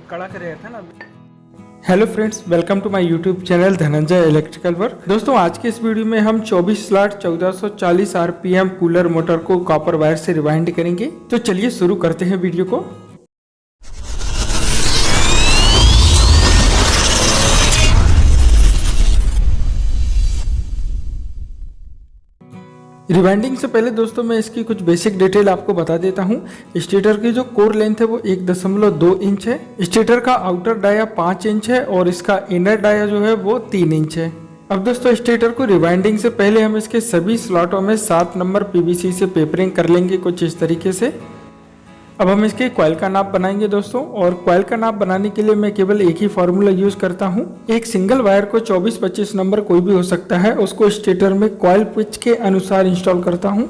कड़ा कराया था ना। Hello friends, welcome to my YouTube channel Dhananjay electrical work. दोस्तों, आज के इस वीडियो में हम 24 स्लॉट 1440 आरपीएम कूलर मोटर को कॉपर वायर से रिवाइंड करेंगे। तो चलिए शुरू करते हैं वीडियो को। रिवाइंडिंग से पहले दोस्तों मैं इसकी कुछ बेसिक डिटेल आपको बता देता हूँ। स्टेटर की जो कोर लेंथ है वो 1.2 इंच है। स्टेटर का आउटर डाया 5 इंच है और इसका इनर डाया जो है वो 3 इंच है। अब दोस्तों, स्टेटर को रिवाइंडिंग से पहले हम इसके सभी स्लॉटों में 7 नंबर पीवीसी से पेपरिंग कर लेंगे कुछ इस तरीके से। अब हम इसके कॉइल का नाप बनाएंगे दोस्तों, और कॉइल का नाप बनाने के लिए मैं केवल एक ही फॉर्मूला यूज करता हूं। एक सिंगल वायर को 24-25 नंबर कोई भी हो सकता है, उसको स्टेटर में कॉइल पिच के अनुसार इंस्टॉल करता हूं।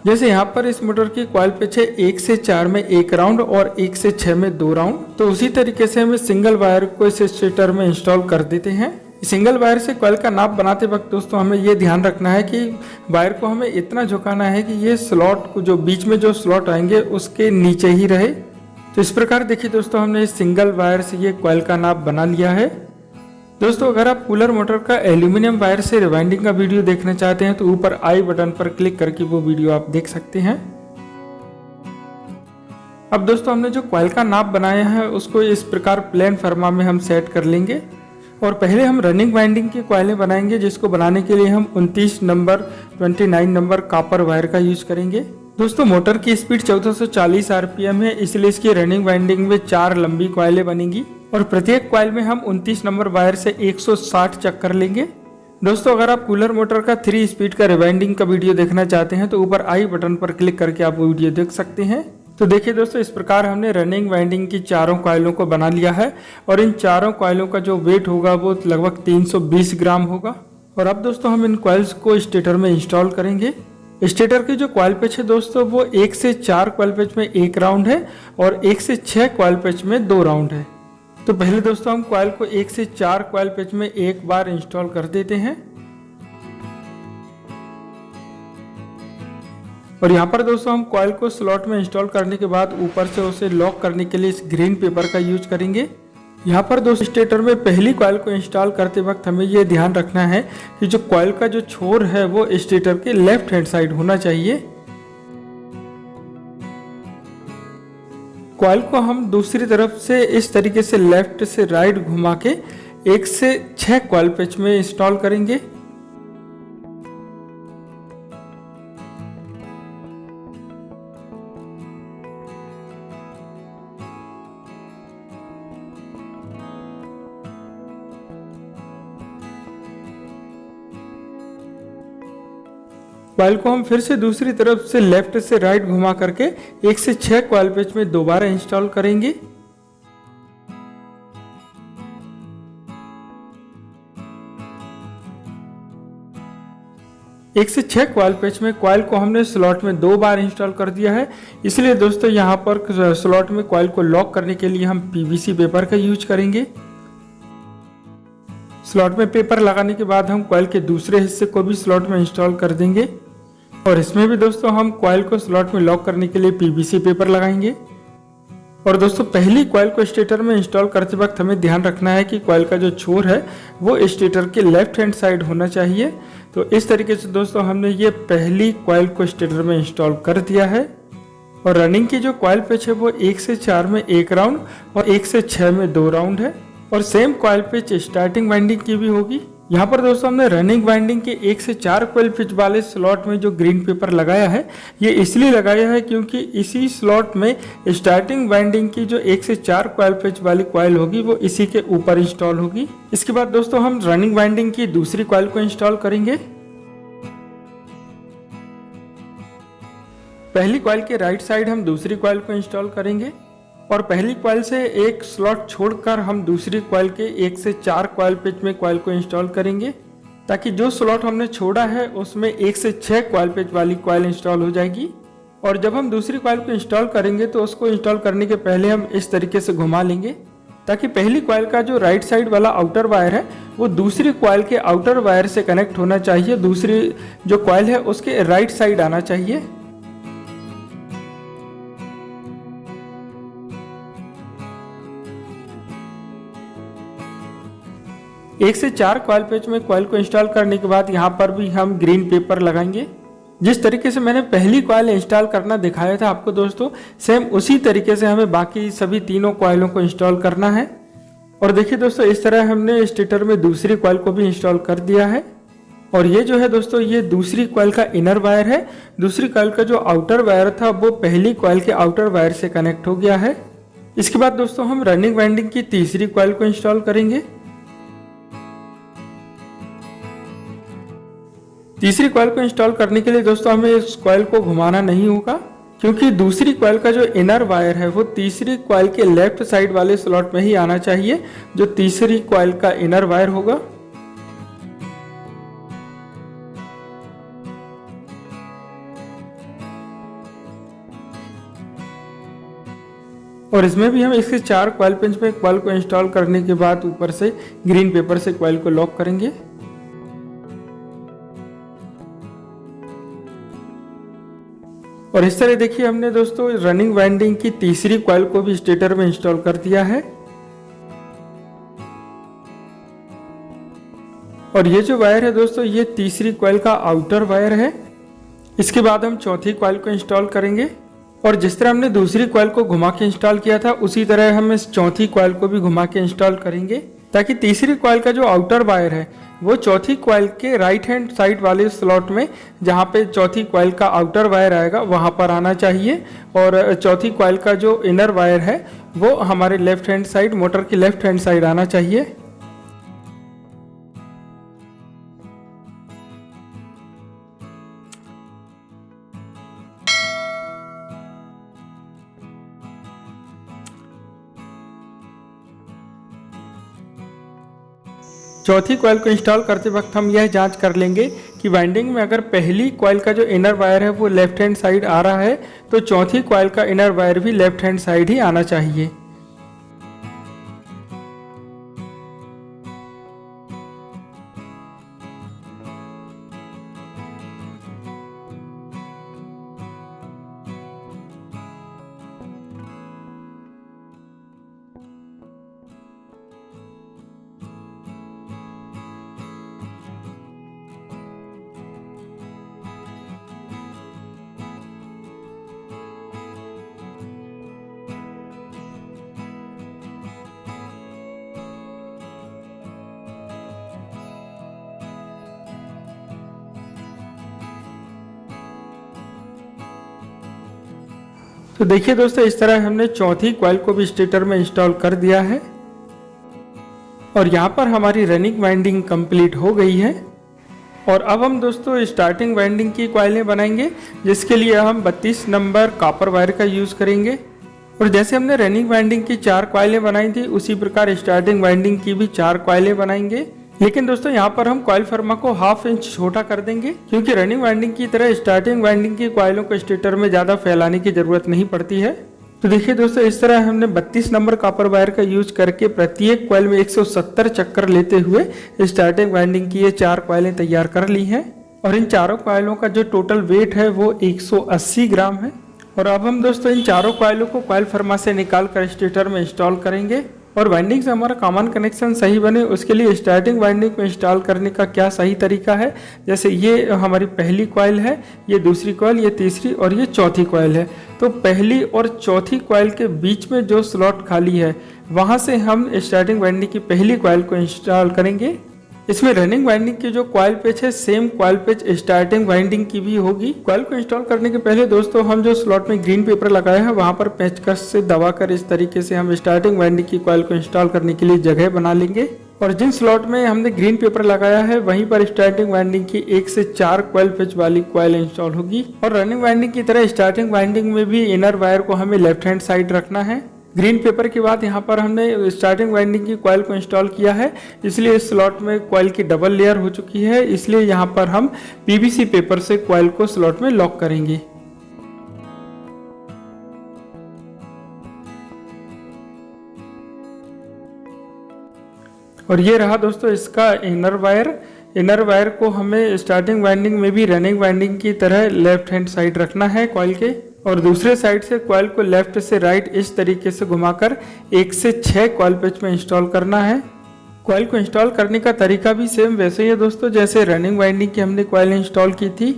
जैसे यहाँ पर इस मोटर की कॉइल पिच है 1 से 4 में 1 राउंड और 1 से 6 में 2 राउंड। तो उसी तरीके से हम सिंगल वायर को इस स्टेटर में इंस्टॉल कर देते हैं। सिंगल वायर से कॉइल का नाप बनाते वक्त दोस्तों हमें ये ध्यान रखना है कि वायर को हमें इतना झुकाना है कि ये स्लॉट को जो बीच में जो स्लॉट आएंगे उसके नीचे ही रहे। तो इस प्रकार देखिए दोस्तों, हमने सिंगल वायर से ये कॉइल का नाप बना लिया है। दोस्तों, अगर आप कूलर मोटर का एल्यूमिनियम वायर से रिवाइंडिंग का वीडियो देखना चाहते हैं तो ऊपर आई बटन पर क्लिक करके वो वीडियो आप देख सकते हैं। अब दोस्तों, हमने जो कॉइल का नाप बनाया है उसको इस प्रकार प्लेन फर्मा में हम सेट कर लेंगे। और पहले हम रनिंग वाइंडिंग की कॉइलें बनाएंगे, जिसको बनाने के लिए हम 29 नंबर 29 नंबर कॉपर वायर का यूज करेंगे। दोस्तों, मोटर की स्पीड 1440 आरपीएम है, इसलिए इसकी रनिंग वाइंडिंग में 4 लंबी कॉइलें बनेंगी और प्रत्येक कॉइल में हम 29 नंबर वायर से 160 चक्कर लेंगे। दोस्तों, अगर आप कूलर मोटर का 3 स्पीड का रिवाइंडिंग का वीडियो देखना चाहते हैं तो ऊपर आई बटन पर क्लिक करके आप वो वीडियो देख सकते हैं। तो देखिए दोस्तों, इस प्रकार हमने रनिंग वाइंडिंग की चारों कॉइलों को बना लिया है और इन चारों कॉइलों का जो वेट होगा वो लगभग 320 ग्राम होगा। और अब दोस्तों हम इन कॉइल्स को स्टेटर में इंस्टॉल करेंगे। स्टेटर की जो कॉइल पिच है दोस्तों वो 1 से 4 कॉइल पिच में 1 राउंड है और 1 से 6 कॉइल पिच में 2 राउंड है। तो पहले दोस्तों हम कॉइल को 1 से 4 कॉइल पिच में एक बार इंस्टॉल कर देते हैं। और यहाँ पर दोस्तों हम कॉइल को स्लॉट में इंस्टॉल करने के बाद ऊपर से उसे लॉक करने के लिए इस ग्रीन पेपर का यूज करेंगे। यहाँ पर दोस्तों स्टेटर में पहली कॉइल को इंस्टॉल करते वक्त हमें ये ध्यान रखना है कि जो कॉइल का जो छोर है वो स्टेटर के लेफ्ट हैंड साइड होना चाहिए। कॉइल को हम दूसरी तरफ से इस तरीके से लेफ्ट से राइट घुमा के 1 से 6 कॉइल पिच में इंस्टॉल करेंगे। कॉइल को हम फिर से दूसरी तरफ से लेफ्ट से राइट घुमा करके 1 से 6 कॉइल पिच में दोबारा इंस्टॉल करेंगे। एक से 6 कॉइल पिच में कॉइल को हमने स्लॉट में 2 बार इंस्टॉल कर दिया है, इसलिए दोस्तों यहाँ पर स्लॉट में कॉइल को लॉक करने के लिए हम पीवीसी पेपर का यूज करेंगे। स्लॉट में पेपर लगाने के बाद हम कॉइल के दूसरे हिस्से को भी स्लॉट में इंस्टॉल कर देंगे और इसमें भी दोस्तों हम कॉइल को स्लॉट में लॉक करने के लिए पीवीसी पेपर लगाएंगे। और दोस्तों, पहली कॉइल को स्टेटर में इंस्टॉल करते वक्त हमें ध्यान रखना है कि कॉइल का जो छोर है वो स्टेटर के लेफ्ट हैंड साइड होना चाहिए। तो इस तरीके से दोस्तों हमने ये पहली कॉइल को स्टेटर में इंस्टॉल कर दिया है। और रनिंग की जो कॉइल पिच है वो 1 से 4 में 1 राउंड और 1 से 6 में 2 राउंड है और same coil pitch starting winding की भी होगी। यहाँ पर दोस्तों हमने रनिंग वाइंडिंग के 1 से 4 कॉइल पिच वाले स्लॉट में जो ग्रीन पेपर लगाया है ये इसलिए लगाया है क्योंकि इसी स्लॉट में स्टार्टिंग वाइंडिंग की जो 1 से 4 कॉइल पिच वाली कॉइल होगी वो इसी के ऊपर इंस्टॉल होगी। इसके बाद दोस्तों हम रनिंग वाइंडिंग की दूसरी कॉइल को इंस्टॉल करेंगे। पहली कॉइल के राइट साइड हम दूसरी कॉइल को इंस्टॉल करेंगे और पहली कॉइल से एक स्लॉट छोड़कर हम दूसरी कॉइल के 1 से 4 कॉइल पिच में कॉइल को इंस्टॉल करेंगे, ताकि जो स्लॉट हमने छोड़ा है उसमें 1 से 6 कॉइल पिच वाली कॉइल इंस्टॉल हो जाएगी। और जब हम दूसरी कॉइल को इंस्टॉल करेंगे तो उसको इंस्टॉल करने के पहले हम इस तरीके से घुमा लेंगे ताकि पहली कॉइल का जो राइट साइड वाला आउटर वायर है वो दूसरी कॉइल के आउटर वायर से कनेक्ट होना चाहिए, दूसरी जो कॉइल है उसके राइट साइड आना चाहिए। 1 से 4 कॉइल पेच में कॉइल को इंस्टॉल करने के बाद यहाँ पर भी हम ग्रीन पेपर लगाएंगे। जिस तरीके से मैंने पहली कॉइल इंस्टॉल करना दिखाया था आपको दोस्तों, सेम उसी तरीके से हमें बाकी सभी तीनों कॉइलों को इंस्टॉल करना है। और देखिए दोस्तों, इस तरह हमने स्टेटर में दूसरी कॉइल को भी इंस्टॉल कर दिया है। और ये जो है दोस्तों, ये दूसरी कॉइल का इनर वायर है। दूसरी कॉइल का जो आउटर वायर था वो पहली कॉइल के आउटर वायर से कनेक्ट हो गया है। इसके बाद दोस्तों हम रनिंग वाइंडिंग की तीसरी कॉइल को इंस्टॉल करेंगे। तीसरी कॉइल को इंस्टॉल करने के लिए दोस्तों हमें इस कॉइल को घुमाना नहीं होगा, क्योंकि दूसरी कॉइल का जो इनर वायर है वो तीसरी कॉइल के लेफ्ट साइड वाले स्लॉट में ही आना चाहिए, जो तीसरी कॉइल का इनर वायर होगा। और इसमें भी हम इसके 4 कॉइल पिंच पे कॉइल को इंस्टॉल करने के बाद ऊपर से ग्रीन पेपर से कॉइल को लॉक करेंगे। और इस तरह देखिए हमने दोस्तों रनिंग वाइंडिंग की तीसरी कॉइल को भी स्टेटर में इंस्टॉल कर दिया है। और ये जो वायर है दोस्तों, ये तीसरी कॉइल का आउटर वायर है। इसके बाद हम चौथी कॉइल को इंस्टॉल करेंगे। और जिस तरह हमने दूसरी कॉइल को घुमा के इंस्टॉल किया था, उसी तरह हम इस चौथी कॉइल को भी घुमा के इंस्टॉल करेंगे, ताकि तीसरी कॉइल का जो आउटर वायर है वो चौथी कॉइल के राइट हैंड साइड वाले स्लॉट में, जहाँ पे चौथी कॉइल का आउटर वायर आएगा वहाँ पर आना चाहिए। और चौथी कॉइल का जो इनर वायर है वो हमारे लेफ्ट हैंड साइड, मोटर की लेफ्ट हैंड साइड आना चाहिए। चौथी कॉइल को इंस्टॉल करते वक्त हम यह जांच कर लेंगे कि वाइंडिंग में अगर पहली कॉइल का जो इनर वायर है वो लेफ्ट हैंड साइड आ रहा है, तो चौथी कॉइल का इनर वायर भी लेफ्ट हैंड साइड ही आना चाहिए। तो देखिए दोस्तों, इस तरह हमने चौथी कॉइल को भी स्टेटर में इंस्टॉल कर दिया है। और यहाँ पर हमारी रनिंग वाइंडिंग कंप्लीट हो गई है। और अब हम दोस्तों स्टार्टिंग वाइंडिंग की कॉइलें बनाएंगे, जिसके लिए हम 32 नंबर कॉपर वायर का यूज़ करेंगे। और जैसे हमने रनिंग वाइंडिंग की 4 कॉइलें बनाई थी, उसी प्रकार स्टार्टिंग वाइंडिंग की भी 4 कॉइलें बनाएंगे। लेकिन दोस्तों यहाँ पर हम कॉइल फर्मा को 1/2 इंच छोटा कर देंगे, क्योंकि रनिंग वाइंडिंग की तरह स्टार्टिंग वाइंडिंग की कॉइलों को स्टेटर में ज़्यादा फैलाने की जरूरत नहीं पड़ती है। तो देखिए दोस्तों, इस तरह हमने 32 नंबर कॉपर वायर का यूज करके प्रत्येक कॉइल में 170 चक्कर लेते हुए स्टार्टिंग वाइंडिंग की ये 4 कॉइलें तैयार कर ली हैं। और इन चारों कॉइलों का जो टोटल वेट है वो 180 ग्राम है। और अब हम दोस्तों इन चारों कॉइलों को कॉइल फर्मा से निकाल कर स्टेटर में इंस्टॉल करेंगे। और वाइंडिंग से हमारा कॉमन कनेक्शन सही बने, उसके लिए स्टार्टिंग वाइंडिंग को इंस्टॉल करने का क्या सही तरीका है। जैसे ये हमारी पहली कॉइल है, ये दूसरी कॉइल, ये तीसरी और ये चौथी कॉइल है। तो पहली और चौथी कॉइल के बीच में जो स्लॉट खाली है, वहाँ से हम स्टार्टिंग वाइंडिंग की पहली कॉइल को इंस्टॉल करेंगे। इसमें रनिंग वाइंडिंग की जो कॉइल पेच है, सेम कॉइल पेच स्टार्टिंग वाइंडिंग की भी होगी। कॉइल को इंस्टॉल करने के पहले दोस्तों हम जो स्लॉट में ग्रीन पेपर लगाया है, वहां पर पेचकस से दबाकर इस तरीके से हम स्टार्टिंग वाइंडिंग की कॉइल को इंस्टॉल करने के लिए जगह बना लेंगे। और जिन स्लॉट में हमने ग्रीन पेपर लगाया है, वहीं पर स्टार्टिंग वाइंडिंग की 1 से 4 कॉइल पेच वाली कॉइल इंस्टॉल होगी। और रनिंग वाइंडिंग की तरह स्टार्टिंग वाइंडिंग में भी इनर वायर को हमें लेफ्ट हैंड साइड रखना है। ग्रीन पेपर के बाद यहाँ पर हमने स्टार्टिंग वाइंडिंग की कॉइल को इंस्टॉल किया है, इसलिए इस स्लॉट में कॉइल की डबल लेयर हो चुकी है। इसलिए यहाँ पर हम पीवीसी पेपर से कॉइल को स्लॉट में लॉक करेंगे। और ये रहा दोस्तों इसका इनर वायर। इनर वायर को हमें स्टार्टिंग वाइंडिंग में भी रनिंग वाइंडिंग की तरह लेफ्ट हैंड साइड रखना है कॉइल के। और दूसरे साइड से कॉइल को लेफ्ट से राइट इस तरीके से घुमाकर 1 से 6 कॉइल पेच में इंस्टॉल करना है। कॉइल को इंस्टॉल करने का तरीका भी सेम वैसे ही है दोस्तों, जैसे रनिंग वाइंडिंग की हमने कॉइल इंस्टॉल की थी।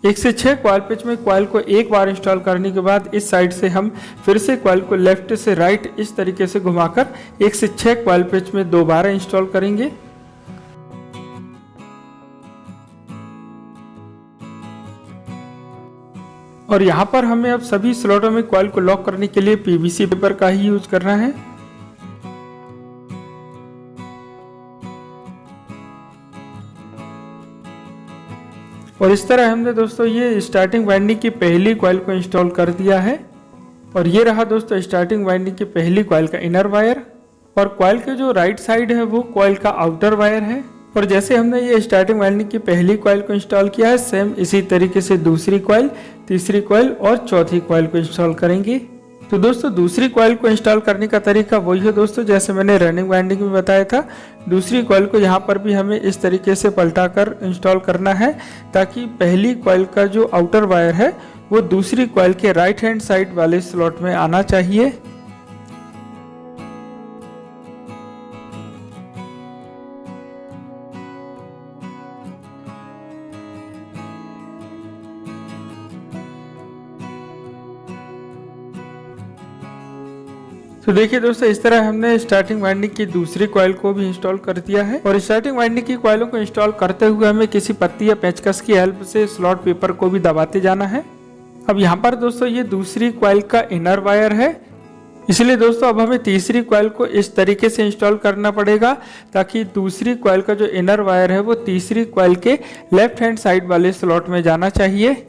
एक से 6 कॉइल पिच में कॉइल को एक बार इंस्टॉल करने के बाद इस साइड से हम फिर से कॉइल को लेफ्ट से राइट इस तरीके से घुमाकर 1 से 6 कॉइल पिच में दोबारा इंस्टॉल करेंगे। और यहाँ पर हमें अब सभी स्लॉटों में कॉइल को लॉक करने के लिए पीवीसी पेपर का ही यूज करना है। और इस तरह हमने दोस्तों ये स्टार्टिंग वाइंडिंग की पहली कॉइल को इंस्टॉल कर दिया है। और ये रहा दोस्तों स्टार्टिंग वाइंडिंग की पहली कॉइल का इनर वायर, और कॉइल के जो राइट साइड है वो कॉइल का आउटर वायर है। और जैसे हमने ये स्टार्टिंग वाइंडिंग की पहली कॉइल को इंस्टॉल किया है, सेम इसी तरीके से दूसरी कॉइल, तीसरी कॉइल और चौथी कॉइल को इंस्टॉल करेंगे। तो दोस्तों दूसरी कॉइल को इंस्टॉल करने का तरीका वही है दोस्तों, जैसे मैंने रनिंग वाइंडिंग में बताया था। दूसरी कॉइल को यहाँ पर भी हमें इस तरीके से पलटाकर इंस्टॉल करना है, ताकि पहली कॉइल का जो आउटर वायर है वो दूसरी कॉइल के राइट हैंड साइड वाले स्लॉट में आना चाहिए। तो देखिए दोस्तों इस तरह हमने स्टार्टिंग वाइंडिंग की दूसरी कॉइल को भी इंस्टॉल कर दिया है। और स्टार्टिंग वाइंडिंग की कॉइलों को इंस्टॉल करते हुए हमें किसी पत्ती या पेचकस की हेल्प से स्लॉट पेपर को भी दबाते जाना है। अब यहाँ पर दोस्तों ये दूसरी कॉइल का इनर वायर है, इसलिए दोस्तों अब हमें तीसरी कॉइल को इस तरीके से इंस्टॉल करना पड़ेगा, ताकि दूसरी कॉइल का जो इनर वायर है वो तीसरी कॉइल के लेफ्ट हैंड साइड वाले स्लॉट में जाना चाहिए।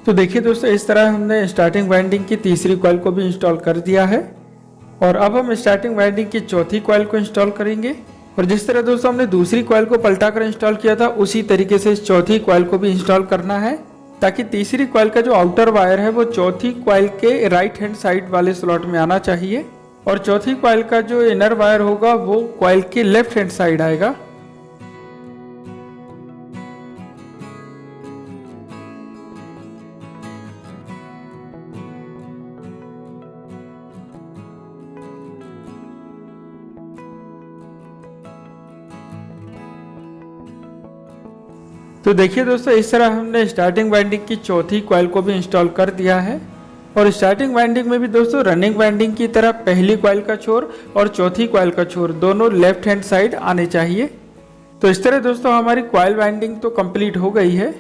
तो देखिए दोस्तों इस तरह हमने स्टार्टिंग वाइंडिंग की तीसरी कॉइल को भी इंस्टॉल कर दिया है। और अब हम स्टार्टिंग वाइंडिंग की चौथी कॉइल को इंस्टॉल करेंगे। और जिस तरह दोस्तों हमने दूसरी कॉइल को पलटाकर इंस्टॉल किया था, उसी तरीके से इस चौथी कॉइल को भी इंस्टॉल करना है, ताकि तीसरी कॉइल का जो आउटर वायर है वो चौथी कॉइल के राइट हैंड साइड वाले स्लॉट में आना चाहिए। और चौथी कॉइल का जो इनर वायर होगा वो कॉइल के लेफ्ट हैंड साइड आएगा। तो देखिए दोस्तों इस तरह हमने स्टार्टिंग वाइंडिंग की चौथी कॉइल को भी इंस्टॉल कर दिया है। और स्टार्टिंग वाइंडिंग में भी दोस्तों रनिंग वाइंडिंग की तरह पहली कॉइल का छोर और चौथी कॉइल का छोर दोनों लेफ्ट हैंड साइड आने चाहिए। तो इस तरह दोस्तों हमारी कॉइल वाइंडिंग तो कंप्लीट हो गई है।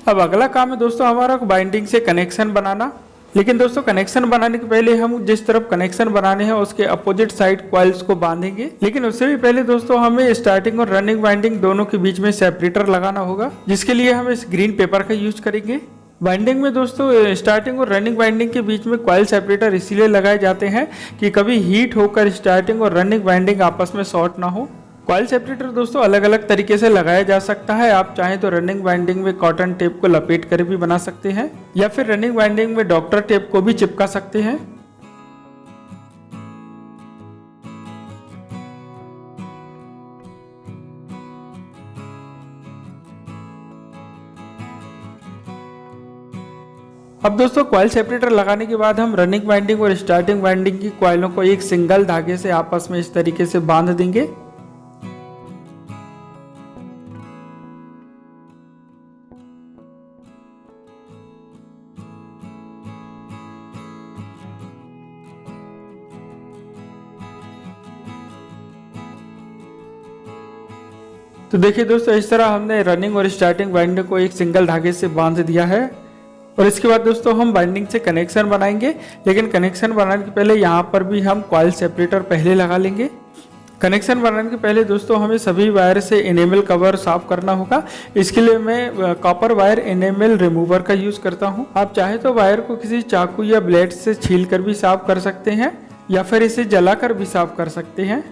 अब अगला काम है दोस्तों हमारा वाइंडिंग से कनेक्शन बनाना। लेकिन दोस्तों कनेक्शन बनाने के पहले हम जिस तरफ कनेक्शन बनाने हैं उसके अपोजिट साइड कॉइल्स को बांधेंगे। लेकिन उससे भी पहले दोस्तों हमें स्टार्टिंग और रनिंग वाइंडिंग दोनों के बीच में सेपरेटर लगाना होगा, जिसके लिए हम इस ग्रीन पेपर का यूज करेंगे। वाइंडिंग में दोस्तों स्टार्टिंग और रनिंग वाइंडिंग के बीच में कॉइल सेपरेटर इसीलिए लगाए जाते हैं कि कभी हीट होकर स्टार्टिंग और रनिंग वाइंडिंग आपस में शॉर्ट ना हो। कॉइल सेपरेटर दोस्तों अलग अलग तरीके से लगाया जा सकता है। आप चाहें तो रनिंग वाइंडिंग में कॉटन टेप को लपेट कर भी बना सकते हैं, या फिर रनिंग वाइंडिंग में डॉक्टर टेप को भी चिपका सकते हैं। अब दोस्तों कॉइल सेपरेटर लगाने के बाद हम रनिंग वाइंडिंग और स्टार्टिंग वाइंडिंग की कॉइलों को एक सिंगल धागे से आपस में इस तरीके से बांध देंगे। तो देखिए दोस्तों इस तरह हमने रनिंग और स्टार्टिंग वाइंडिंग को एक सिंगल धागे से बांध दिया है। और इसके बाद दोस्तों हम वाइंडिंग से कनेक्शन बनाएंगे, लेकिन कनेक्शन बनाने के पहले यहाँ पर भी हम कॉइल सेपरेटर पहले लगा लेंगे। कनेक्शन बनाने के पहले दोस्तों हमें सभी वायर से एनेमल कवर साफ करना होगा। इसके लिए मैं कॉपर वायर एनेमल रिमूवर का यूज करता हूँ। आप चाहे तो वायर को किसी चाकू या ब्लेड से छील कर भी साफ कर सकते हैं, या फिर इसे जलाकर भी साफ कर सकते हैं।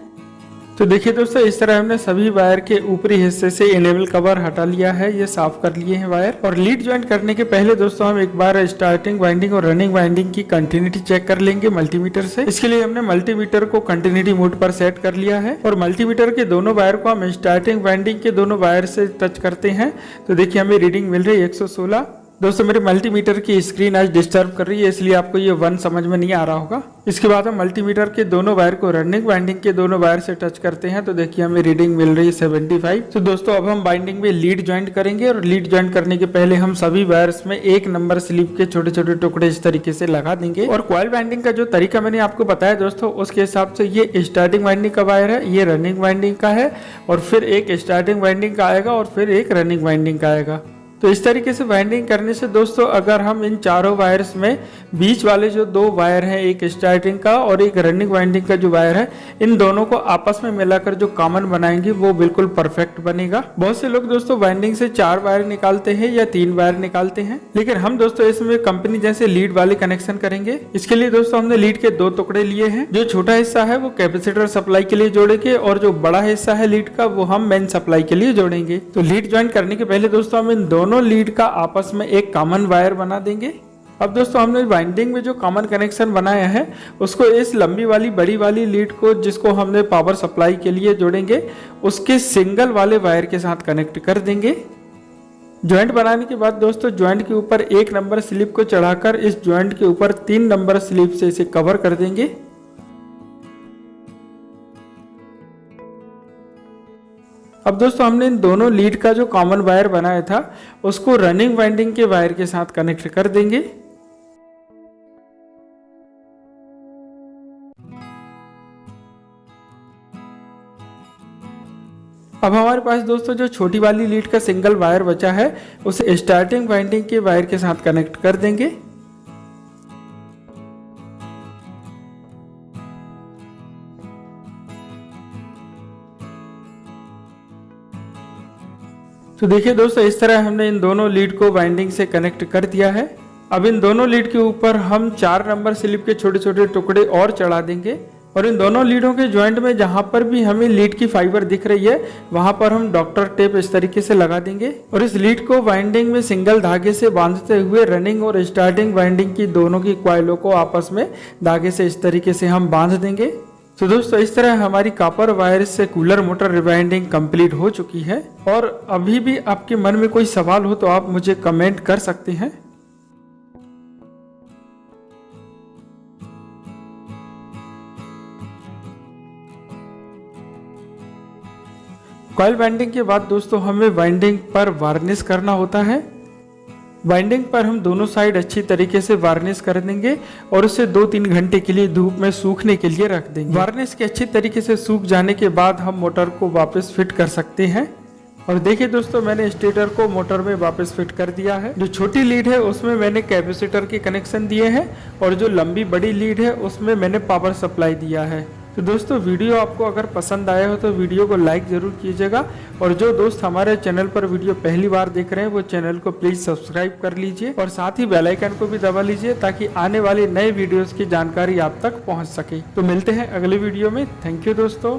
तो देखिए दोस्तों, इस तरह हमने सभी वायर के ऊपरी हिस्से से इनेबल कवर हटा लिया है, ये साफ कर लिए हैं वायर। और लीड ज्वाइंट करने के पहले दोस्तों हम एक बार स्टार्टिंग वाइंडिंग और रनिंग वाइंडिंग की कंटिन्यूटी चेक कर लेंगे मल्टीमीटर से। इसके लिए हमने मल्टीमीटर को कंटिन्यूटी मोड पर सेट कर लिया है और मल्टीमीटर के दोनों वायर को हम स्टार्टिंग वाइंडिंग के दोनों वायर से टच करते हैं। तो देखिए हमें रीडिंग मिल रही है 116। दोस्तों मेरे मल्टीमीटर की स्क्रीन आज डिस्टर्ब कर रही है, इसलिए आपको ये 1 समझ में नहीं आ रहा होगा। इसके बाद हम मल्टीमीटर के दोनों वायर को रनिंग वाइंडिंग के दोनों वायर से टच करते हैं। तो देखिए हमें रीडिंग मिल रही है 75। तो दोस्तों अब हम बाइंडिंग में लीड ज्वाइंट करेंगे और लीड ज्वाइंट करने के पहले हम सभी वायर्स में 1 नंबर स्लीव के छोटे छोटे टुकड़े इस तरीके से लगा देंगे। और कॉइल बाइंडिंग का जो तरीका मैंने आपको बताया दोस्तों, उसके हिसाब से ये स्टार्टिंग वाइंडिंग का वायर है, ये रनिंग वाइंडिंग का है और फिर एक स्टार्टिंग वाइंडिंग का आएगा और फिर एक रनिंग वाइंडिंग का आएगा। तो इस तरीके से वाइंडिंग करने से दोस्तों अगर हम इन चारों वायर्स में बीच वाले जो 2 वायर हैं, एक स्टार्टिंग का और एक रनिंग वाइंडिंग का जो वायर है, इन दोनों को आपस में मिलाकर जो कॉमन बनाएंगे वो बिल्कुल परफेक्ट बनेगा। बहुत से लोग दोस्तों वाइंडिंग से 4 वायर निकालते हैं या 3 वायर निकालते हैं, लेकिन हम दोस्तों इसमें कंपनी जैसे लीड वाले कनेक्शन करेंगे। इसके लिए दोस्तों हमने लीड के 2 टुकड़े लिए हैं। जो छोटा हिस्सा है वो कैपेसिटर सप्लाई के लिए जोड़ेंगे और जो बड़ा हिस्सा है लीड का वो हम मेन सप्लाई के लिए जोड़ेंगे। तो लीड ज्वाइन करने के पहले दोस्तों हम इन दोनों लीड का आपस में एक कॉमन वायर बना देंगे। अब दोस्तों हमने वाइंडिंग में जो कॉमन कनेक्शन बनाया है उसको इस लंबी वाली बड़ी वाली लीड को, जिसको हमने पावर सप्लाई के लिए जोड़ेंगे, उसके सिंगल वाले वायर के साथ कनेक्ट कर देंगे। ज्वाइंट बनाने के बाद दोस्तों ज्वाइंट के ऊपर 1 नंबर स्लिप को चढ़ाकर इस ज्वाइंट के ऊपर 3 नंबर स्लिप से इसे कवर कर देंगे। अब दोस्तों हमने इन दोनों लीड का जो कॉमन वायर बनाया था उसको रनिंग वाइंडिंग के वायर के साथ कनेक्ट कर देंगे। अब हमारे पास दोस्तों जो छोटी वाली लीड का सिंगल वायर बचा है उसे स्टार्टिंग वाइंडिंग के वायर के साथ कनेक्ट कर देंगे। तो देखिए दोस्तों, इस तरह हमने इन दोनों लीड को वाइंडिंग से कनेक्ट कर दिया है। अब इन दोनों लीड के ऊपर हम 4 नंबर स्लिप के छोटे छोटे टुकड़े और चढ़ा देंगे और इन दोनों लीडों के ज्वाइंट में जहां पर भी हमें लीड की फाइबर दिख रही है वहां पर हम डॉक्टर टेप इस तरीके से लगा देंगे और इस लीड को वाइंडिंग में सिंगल धागे से बांधते हुए रनिंग और स्टार्टिंग वाइंडिंग की दोनों की कॉइलों को आपस में धागे से इस तरीके से हम बांध देंगे। तो दोस्तों इस तरह हमारी कॉपर वायर से कूलर मोटर रिवाइंडिंग कंप्लीट हो चुकी है। और अभी भी आपके मन में कोई सवाल हो तो आप मुझे कमेंट कर सकते हैं। कॉइल वाइंडिंग के बाद दोस्तों हमें वाइंडिंग पर वार्निश करना होता है। वाइंडिंग पर हम दोनों साइड अच्छी तरीके से वार्निश कर देंगे और उसे 2-3 घंटे के लिए धूप में सूखने के लिए रख देंगे। वार्निश के अच्छी तरीके से सूख जाने के बाद हम मोटर को वापस फिट कर सकते हैं। और देखिए दोस्तों, मैंने स्टेटर को मोटर में वापस फिट कर दिया है। जो छोटी लीड है उसमें मैंने कैपेसिटर के कनेक्शन दिए हैं और जो लंबी बड़ी लीड है उसमें मैंने पावर सप्लाई दिया है। तो दोस्तों वीडियो आपको अगर पसंद आया हो तो वीडियो को लाइक ज़रूर कीजिएगा और जो दोस्त हमारे चैनल पर वीडियो पहली बार देख रहे हैं वो चैनल को प्लीज़ सब्सक्राइब कर लीजिए और साथ ही बेल आइकन को भी दबा लीजिए ताकि आने वाले नए वीडियोस की जानकारी आप तक पहुंच सके। तो मिलते हैं अगले वीडियो में। थैंक यू दोस्तों।